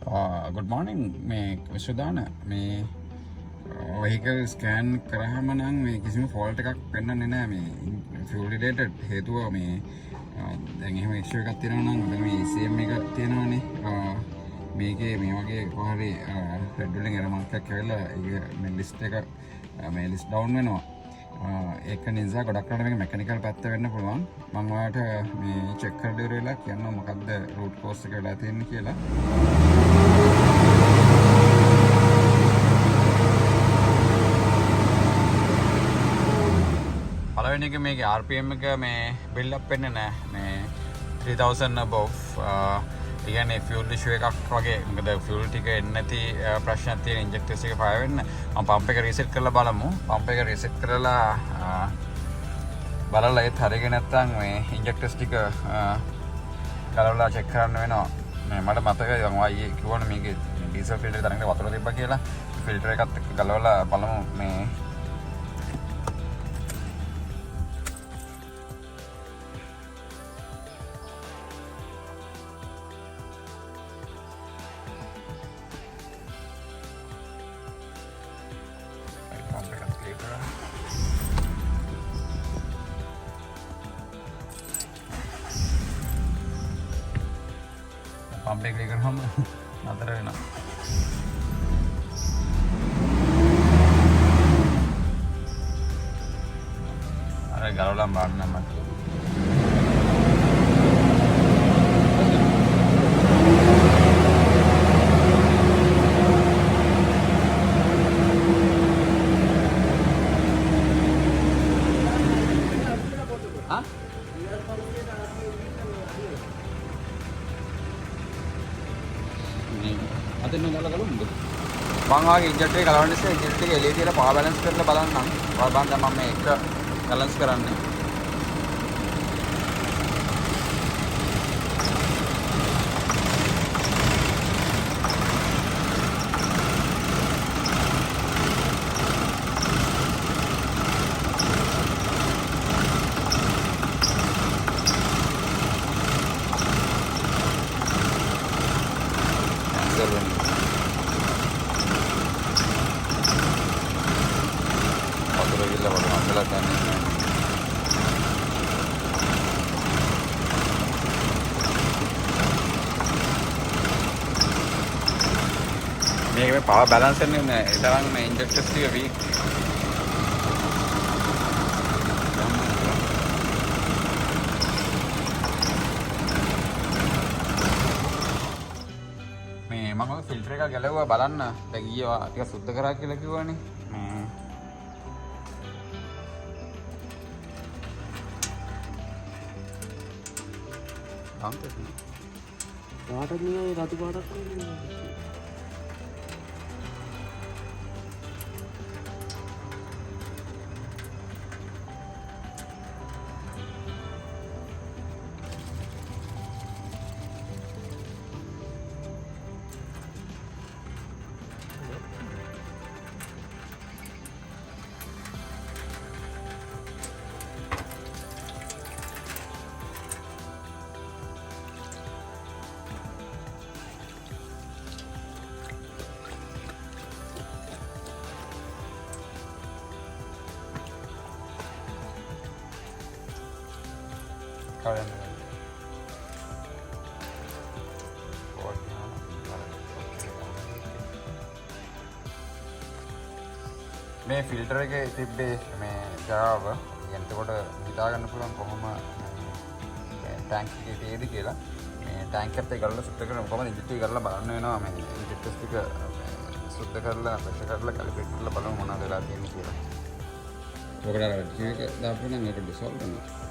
Good morning මේ විශ්වදාන මේ vehicle scan කරාම නම් මේ කිසිම fault එකක් පෙන්වන්නේ නැහැ මේ fuel related හේතුව මේ දැන් එහෙම issue එකක් තියෙනවා නම් දැන් මේ ECM එකක් තියෙනවානේ මේකේ මේ වගේ කොහරි red building error mark එකක් ඇවිල්ලා ඒක මේ list එක මේ list down වෙනවා ඒක නිසා ගොඩක් කරලා මේක mechanical පැත්ත වෙන්න පුළුවන් මම ඔයාලට මේ check කරලා ඉවරලා කියන්න මොකද්ද root cause එක වෙලා තියෙන්නේ කියලා පළවෙනි එක මේකේ RPM එක මේ build up වෙන්නේ නැහැ මේ 3000 above ඒ කියන්නේ fuel issue එකක් වගේ මොකද fuel ටික එන්නේ නැති ප්‍රශ්නයක් තියෙන injectors එක fire වෙන්න මම pump එක reset කරලා බලමු pump එක reset කරලා බලලා ඒත් හරියගෙන නැත්නම් මේ injectors ටික ගලවලා check කරන්න වෙනවා මේ මට මතකයි මම ආයේ කිව්වනේ මේකේ diesel filter එක තරඟට වතුර තිබ්බා කියලා filter එකත් එක්ක ගලවලා බලමු මේ pump එක clear කරාම නතර වෙනවා අර ගලවලා බලන්න මට මම ආගේ ඉන්ජෙක්ටර් එක ගලවන්න ඉස්සෙල්ලා ඉන්ජෙක්ටර් එක එළිය තියලා පවර් බැලන්ස් කරලා බලන්නම්. බලන්න දැන් මම මේ එක බැලන්ස් කරන්නේ. මේක මේ පවර් බැලන්ස් එකනේ නෑ ඒ තරම් මේ ඉන්ජෙක්ටර්ස් ටික වීක් මේ මම ෆිල්ටර් එක ගැලවුවා බලන්න දැන් ඊයේ ටික සුද්ධ කරා කියලා කිව්වනේ පාටක් නේ රතු පාටක් නේ මේ ෆිල්ටර් එකේ තිබ්බේ මේ ජාව එතකොට හිතා ගන්න පුළුවන් කොහොම ටැංක් එකේ තියෙද කියලා මේ ටැංක් එකත් ගලලා සුද්ධ කරලා කොහොමද ඉන්ජෙක්ටර් කරලා බලන්න වෙනවා මේ ඉන්ජෙක්ටර්ස් ටික සුද්ධ කරලා ප්‍රෙෂර් කරලා කැලිබ්‍රේට් කරලා බලමු මොනවද වෙලා තියෙන්නේ කියලා. ඔකට අර ටික දාපු නම් ඒක ඩිසෝල්ව් වෙනවා.